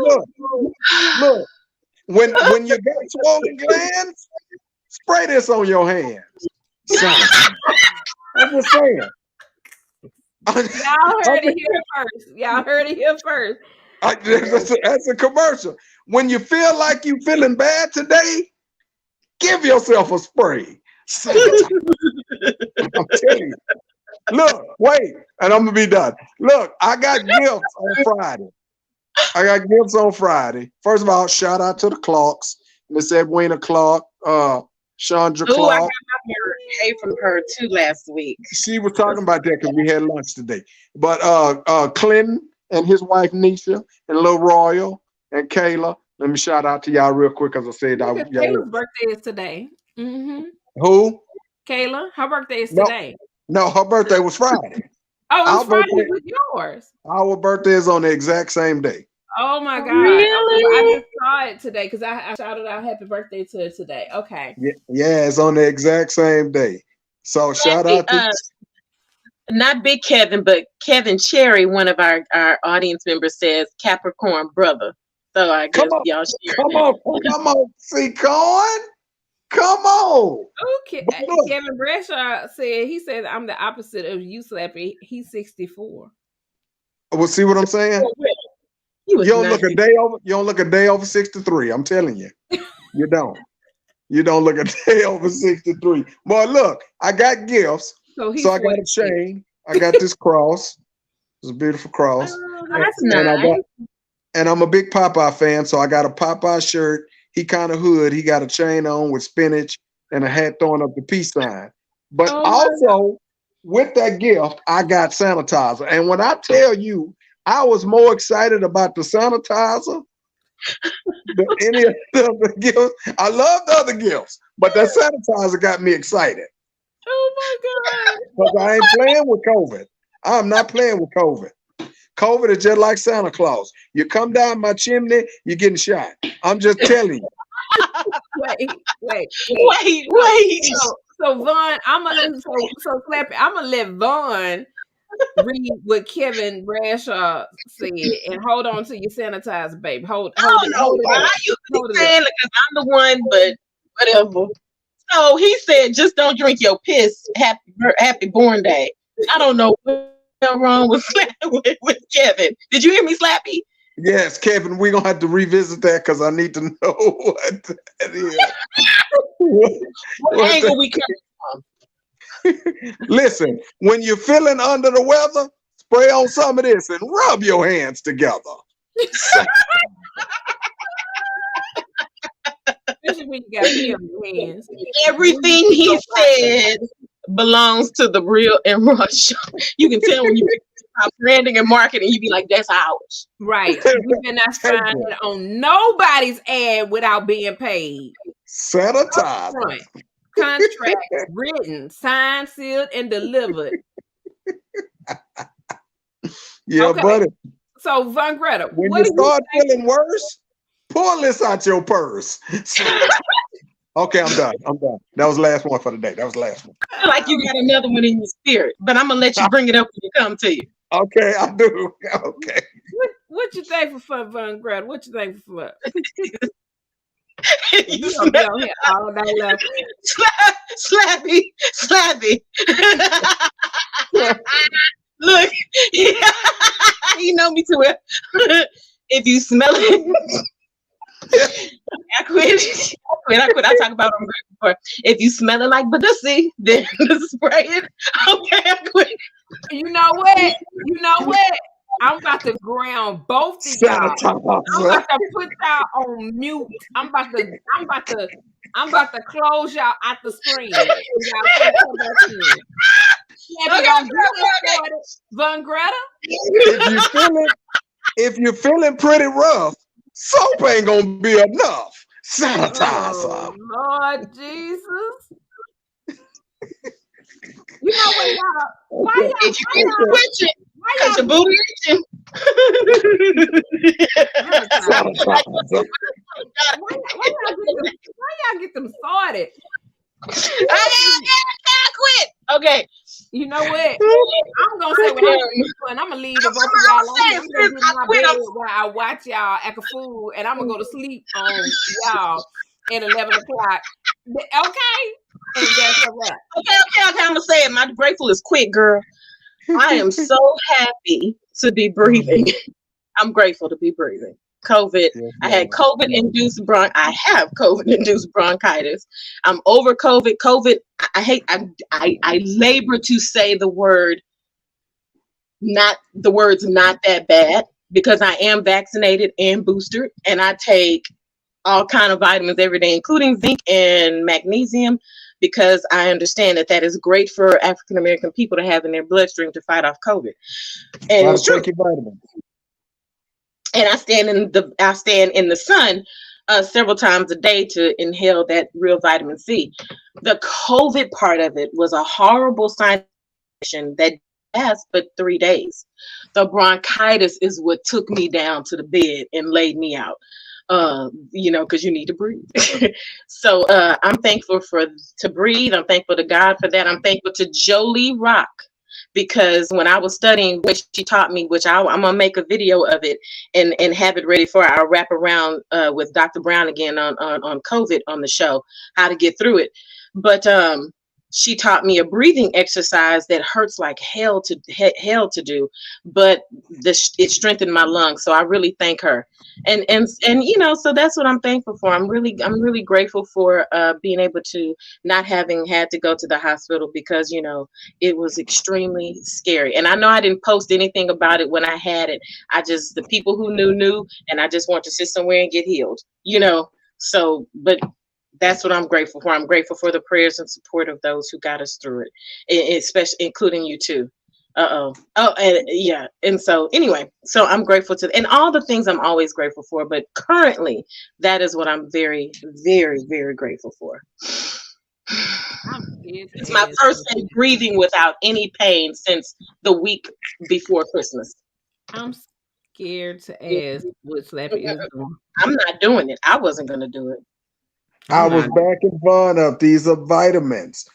Look, look. When you got swollen glands, spray this on your hands. Sanitizer. I'm just saying. Y'all heard it here first. Y'all heard it here first. That's a commercial. When you feel like you feeling bad today, give yourself a spray. Sanitize. I'm telling you. Look, wait, and I'm gonna be done. Look, I got gifts on Friday. First of all, shout out to the Clarks, Miss Edwina Clark, Chandra Oh, I got Clark. my hay from her too last week. She was talking about that because we had lunch today. But Clinton and his wife Nisha and Lil Royal and Kayla. Let me shout out to y'all real quick, as I said. Look at Y'all, Kayla's birthday is today. Mm-hmm. who? Kayla, her birthday is No, today. no, her birthday was Friday. Oh, it was Our Friday birthday, with yours. our birthday is on the exact same day. Oh my God. Okay, well, I Really? just saw it today because I shouted out happy birthday to her today. Okay. Yeah, it's on the exact same day. So shout Happy, out to not Big Kevin, but Kevin Cherry, one of our audience members says Capricorn brother. So I come guess on, y'all share come that. on, come on, see Cohen. Come on. Okay. But look, Kevin Bradshaw said I'm the opposite of you, Slappy. He's 64. well, see what I'm saying? He was You don't look a 90. day over. You don't look a day over 63. I'm telling you, you don't. You don't look a day over 63. But look, I got gifts. So he's So I got a 46. chain. I got this cross. It's a beautiful cross. Oh, And, that's and I nice. got and I'm a big Popeye fan, so I got a Popeye shirt. He kind of hood. He got a chain on with spinach and a hat throwing up the peace sign. But Oh my God. also with that gift, I got sanitizer. And when I tell you, I was more excited about the sanitizer than any of the other gifts. I love the other gifts, but that sanitizer got me excited Oh my God. because I ain't playing with COVID. I'm not playing with COVID. COVID is just like Santa Claus. You come down my chimney, you're getting shot. I'm just telling you. wait. So Vaughn, so Slappy, I'm gonna let Vaughn read what Kevin Bradshaw said, and hold on to your sanitizer, babe. Hold I it, don't know hold it why up, you keep hold it up. saying it because I'm the one, but whatever. So he said, just don't drink your piss. Happy born day. I don't know what the hell wrong with, with Kevin. Did you hear me, Slappy? Yes, Kevin, we're gonna have to revisit that because I need to know what that is. What, What angle we coming from? Listen, when you're feeling under the weather, spray on some of this and rub your hands together. Especially when you got pee on your hands. Everything he said belongs to the real and raw show. You can tell when you stop branding and marketing, you be like, that's ours. Right. You cannot sign it on nobody's ad without being paid. Sanitize. Upfront. Contracts written, signed, sealed, and delivered. Yeah, Okay. buddy. So, Von Greta, When what you do start you think? feeling worse, pull this out your purse. Okay, I'm done. That was the last one for the day. That was the last one. I feel like you got another one in your spirit, but I'm gonna let you bring it up when it come to you. Okay, I do. Okay. What you thankful for, Von Greta? What you thankful for? You You gonna be smell on here all day long. Slappy. Look, you know me too well. If you smell it, I quit. I talk about them before. If you smell it like Badussi, then spray it. Okay, I quit. You know what? I'm about to ground both of y'all. I'm about to put y'all on mute. I'm about to close y'all out the screen. Y'all can't come back in. Von Greta? If you're feeling pretty rough, soap ain't gonna be enough. Sanitizer. Oh, Lord Jesus. You know what, y'all? Why y'all your booty itching? Why y'all get them started? I quit. Okay. You know what? I'm gonna say what I'm doing, and I'm gonna leave the both of y'all on here. I'm gonna get in my bed while I watch y'all act a fool, and I'm gonna go to sleep on y'all at 11 o'clock. Okay? And that's a wrap. Okay. I'm gonna say it. My grateful is quick, girl. I am so happy to be breathing. I'm grateful to be breathing. COVID. I had COVID-induced I have COVID-induced bronchitis. I'm over COVID. I labor to say the words not that bad because I am vaccinated and boosted, and I take all kind of vitamins every day, including zinc and magnesium, because I understand that is great for African American people to have in their bloodstream to fight off COVID. And it's true. And I stand in the sun several times a day to inhale that real vitamin C. The COVID part of it was a horrible sinus infection that lasts but 3 days. The bronchitis is what took me down to the bed and laid me out. Because you need to breathe. So I'm thankful to breathe. I'm thankful to God for that. I'm thankful to Jolie Rock, because when I was studying what she taught me, which I'm gonna make a video of it and have it ready for our wrap around with Dr. Brown again on COVID on the show, how to get through it. But she taught me a breathing exercise that hurts like hell to do, but it strengthened my lungs. So I really thank her. And so that's what I'm thankful for. I'm really grateful for being able to not having had to go to the hospital, because it was extremely scary. And I know I didn't post anything about it when I had it. The people who knew, and I just want to sit somewhere and get healed. So, but that's what I'm grateful for. I'm grateful for the prayers and support of those who got us through it, especially including you too. And so anyway, so I'm grateful and all the things I'm always grateful for, but currently that is what I'm very, very, very grateful for. It's my first day breathing without any pain since the week before Christmas. I'm scared to ask what Slappy is doing. I'm not doing it. I wasn't going to do it. I I'm was not. backing fun up. These are vitamins.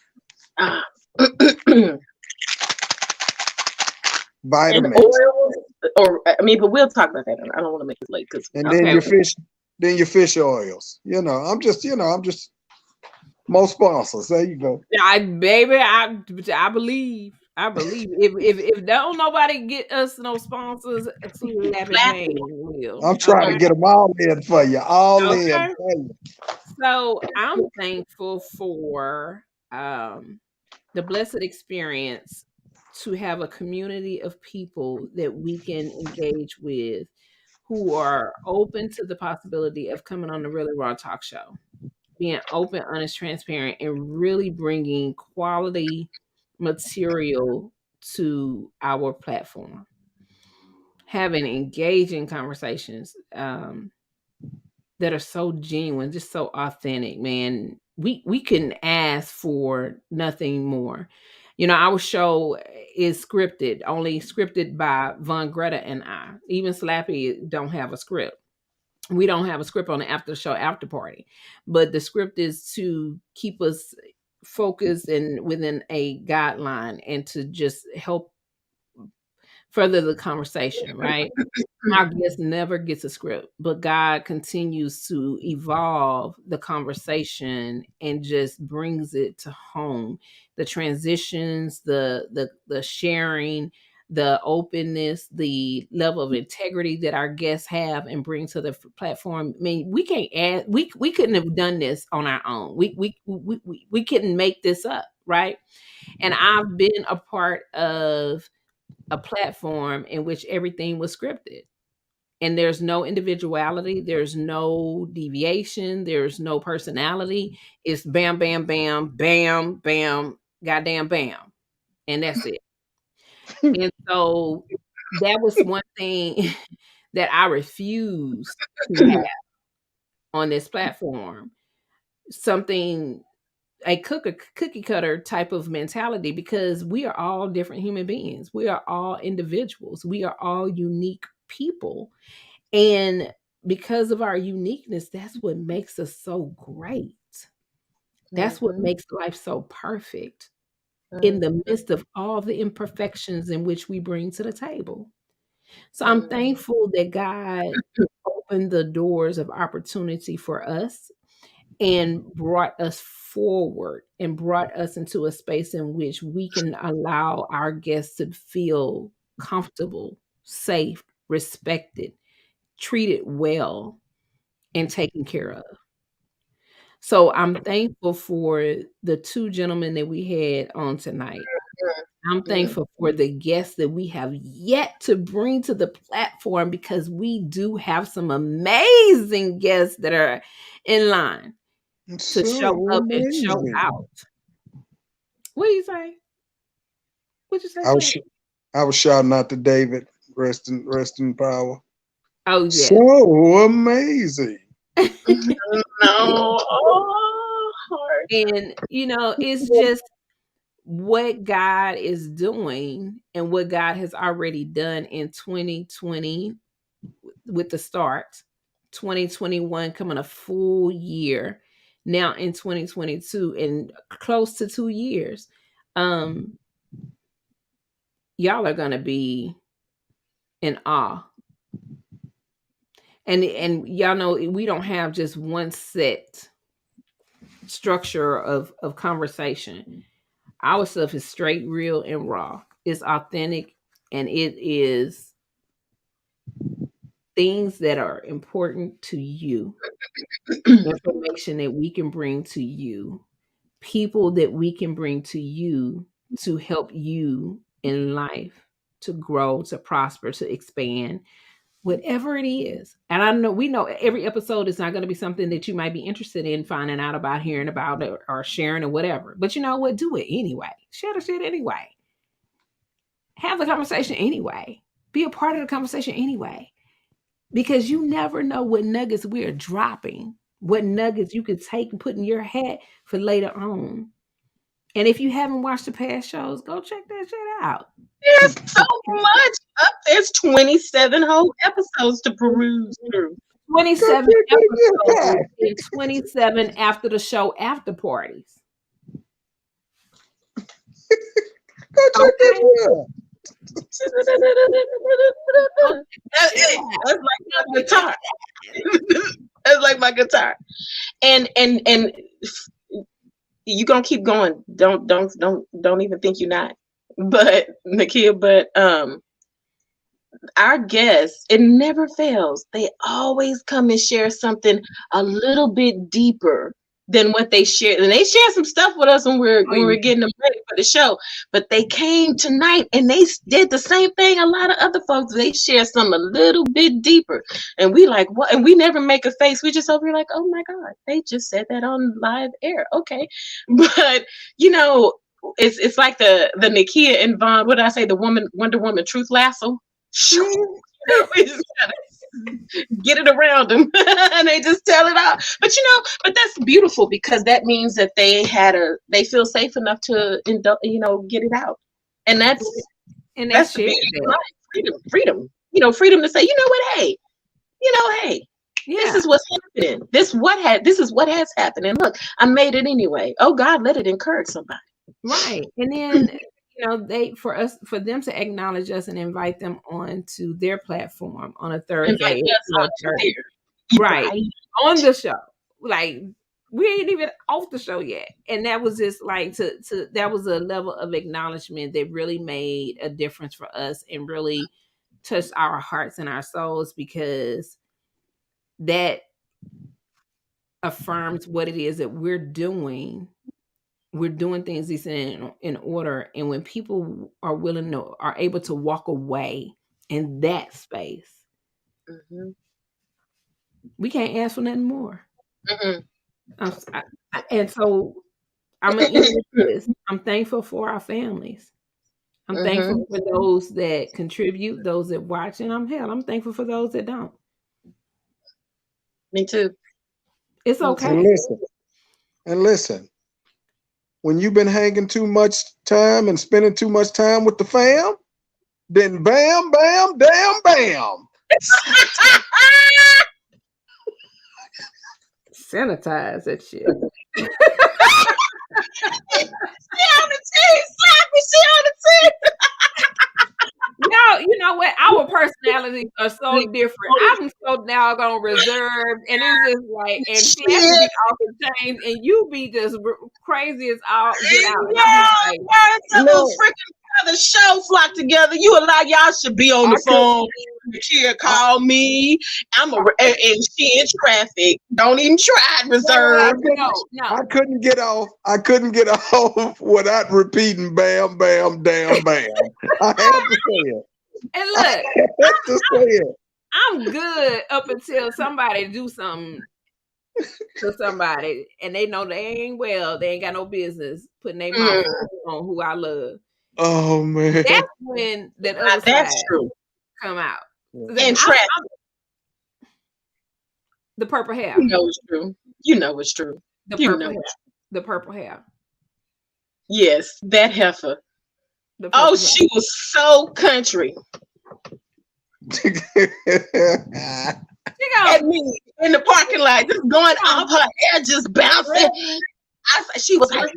Ah. And Vitamins. oils, or I mean, but we'll talk about that. I don't want to make it late because And then Okay. your fish, then your fish oils. I'm just more sponsors. There you go. Baby, I believe. I believe if don't nobody get us no sponsors, Slappy Payne will. I'm trying to Okay. get them all in for you. All in Okay. for you. So I'm thankful for the blessed experience to have a community of people that we can engage with who are open to the possibility of coming on the Really Raw Talk Show, being open, honest, transparent, and really bringing quality material to our platform, having engaging conversations that are so genuine, just so authentic, man. We couldn't ask for nothing more. You know, our show is scripted, only scripted by Von Greta and I. Even Slappy don't have a script. We don't have a script on the after show after party, but the script is to keep us focused and within a guideline and to just help further the conversation, right? Our guest never gets a script, but God continues to evolve the conversation and just brings it to home. The transitions, the sharing, the openness, the level of integrity that our guests have and bring to the platform. I mean, we can't add. We couldn't have done this on our own. We couldn't make this up, right? And I've been a part of a platform in which everything was scripted and there's no individuality, there's no deviation, there's no personality. It's bam, bam, bam, bam, bam, goddamn bam. And that's it. And so that was one thing that I refused to have on this platform. Something a cookie cutter type of mentality because we are all different human beings. We are all individuals. We are all unique people. And because of our uniqueness, that's what makes us so great. That's what Mhm, makes life so perfect in the mhm, midst of all the imperfections in which we bring to the table. So I'm mhm, thankful that God opened the doors of opportunity for us and brought us forward and brought us into a space in which we can allow our guests to feel comfortable, safe, respected, treated well, and taken care of. So I'm thankful for the 2 gentlemen that we had on tonight. I'm mhm. thankful for the guests that we have yet to bring to the platform because we do have some amazing guests that are in line It's to so show up and show amazing. out. What do you say? What you say, I Slam? was I was shouting out to David. Rest in power. Oh, yes. So amazing. No, oh, heart. And, it's just what God is doing and what God has already done in 2020 with the start, 2021 coming a full year, now in 2022 and close to 2 years. Um, y'all are gonna be in awe. And y'all know we don't have just one set structure of conversation. Our stuff is straight, real, and raw. It's authentic, and it is things that are important to you, information that we can bring to you, people that we can bring to you to help you in life to grow, to prosper, to expand, whatever it is. And I know we know every episode is not going to be something that you might be interested in finding out about, hearing about, or sharing or whatever. But you know what? Do it anyway. Share the shit anyway. Have the conversation anyway. Be a part of the conversation anyway. Because you never know what nuggets we are dropping, what nuggets you could take and put in your hat for later on. And if you haven't watched the past shows, go check that shit out. There's so much up. There's 27 whole episodes to peruse through. Go 27 check it episodes again. and 27 after the show after parties. Go check Okay. it out. That's like my guitar. That's like my guitar. And you gonna keep going. Don't even think you're not. But Nakia, our guests, it never fails. They always come and share something a little bit deeper than what they shared. And they share some stuff with us when we're getting them ready for the show. But they came tonight and they did the same thing. A lot of other folks, they share something a little bit deeper. And we like, what? And we never make a face. We just over here like, oh my God, they just said that on live air. Okay. But it's like the Nakia and Vaughn, what did I say? The Wonder Woman truth lasso. We just gotta get it around them and they just tell it out. But that's beautiful because that means that they feel safe enough to get it out. And that's the shared beauty of that. life. Freedom. Freedom to say, you know what, hey, Yeah. this is what's happening. This is what has happened. And look, I made it anyway. Oh God, let it encourage somebody. Right. And then for them to acknowledge us and invite them onto their platform on a Thursday. Right. On the show. Like we ain't even off the show yet. And that was just like that was a level of acknowledgement that really made a difference for us and really touched our hearts and our souls because that affirms what it is that we're doing. We're doing things in order, and when people are able to walk away in that space, we can't ask for nothing more. And so I'm gonna end with this. I'm thankful for our families. I'm thankful for those that contribute, those that watch, and I'm thankful for those that don't. Me too. It's okay. And listen. When you've been hanging too much time and spending too much time with the fam, then bam, bam, damn, bam. Sanitize that shit. She on the team, Slappy. She on the team. No, you know what? Our personalities are so different. I'm so doggone reserved, and it's just like, and Slappy be off the chain, and you be just crazy as all get out. Little freaking the show flock together. You allow y'all should be on the phone. Kid call me. And she in traffic. Don't even try reserve. No. I couldn't get off. I couldn't get off without repeating bam, bam, damn, bam. I had to say it. And look, I had to say it. I'm good up until somebody do something to somebody and they know they ain't well. They ain't got no business putting their mouth on who I love. Oh man, that's when that other side come out. And traffic. The purple hair. You know it's true. You know it's true. The purple hair. Yes, that heifer. She was so country. At me in the parking lot, just going off, her hair just bouncing. She was like,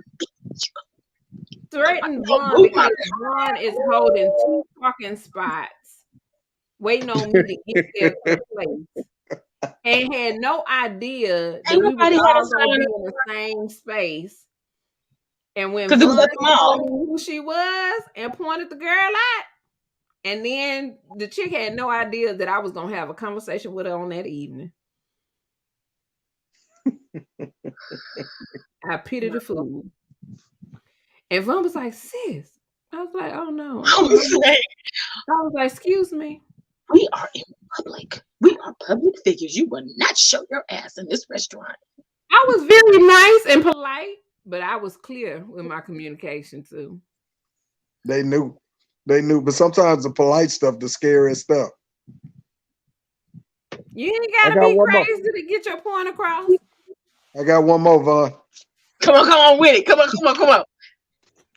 threatened Vaughn because Vaun is holding 2 parking spots, waiting on me to get there to the place, and had no idea that we were all going to be in the same space. And when Vaughn told me who she was and pointed the girl out, and then the chick had no idea that I was going to have a conversation with her on that evening. I pitied the fool. And Vaughn was like, sis. I was like, oh no. I was like, excuse me. We are in public. We are public figures. You will not show your ass in this restaurant. I was very nice and polite, but I was clear with my communication too. They knew. But sometimes the polite stuff, the scariest stuff. You ain't gotta be crazy to get your point across. I got one more, Vaughn. Come on with it. Come on.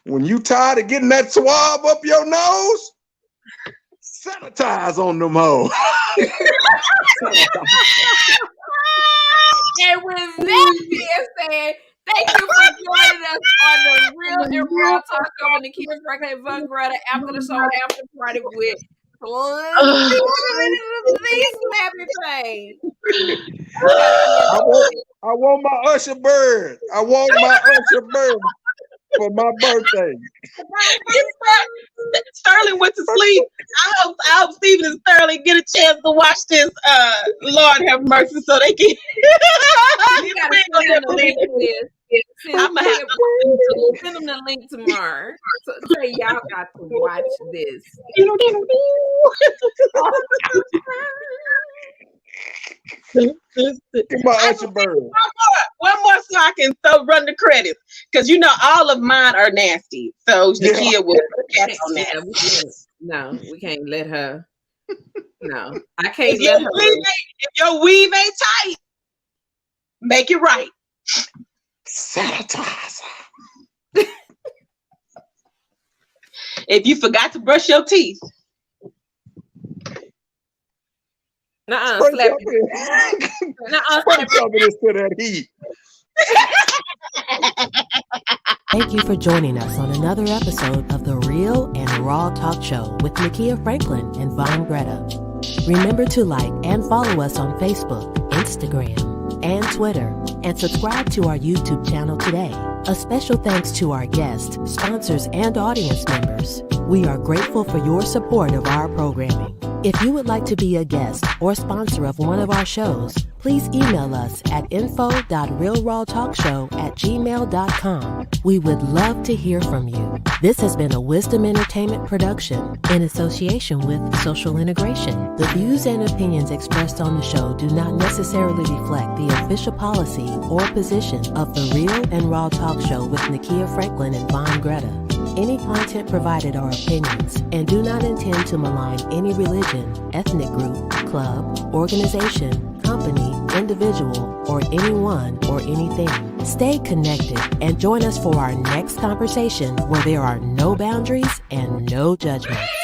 When you tired of getting that swab up your nose, Sanitize on them hoes. And with that being said, thank you for joining us on the Real and Raw Talk Show with Nakia Franklin and Von Greta after the show after party with Slappy Payne. I want my Usher bird. I want my Usher bird for my birthday. Sterling went to sleep. I hope Steven and Sterling get a chance to watch this. Lord have mercy, so they can. You gotta send them the link to this. Send them the link tomorrow. So say y'all got to watch this. My Usher bird. One more so I can run the credits. Because all of mine are nasty. So Nakia will catch on that. No, we can't let her. No, I can't let her. If your weave ain't tight, make it right. Sanitize. If you forgot to brush your teeth. Slap it. To that heat. Thank you for joining us on another episode of the Real and Raw Talk Show with Nakia Franklin and Von Greta. Remember to like and follow us on Facebook, Instagram, and Twitter, and subscribe to our YouTube channel today. A special thanks to our guests, sponsors, and audience members. We are grateful for your support of our programming. If you would like to be a guest or sponsor of one of our shows, please email us at info.realrawtalkshow@gmail.com. We would love to hear from you. This has been a Wisdom Entertainment production in association with Social Integration. The views and opinions expressed on the show do not necessarily reflect the official policy or position of the Real and Raw Talk Show with Nakia Franklin and Von Greta. Any content provided are opinions and do not intend to malign any religion, ethnic group, club, organization, company, individual, or anyone or anything. Stay connected and join us for our next conversation where there are no boundaries and no judgments.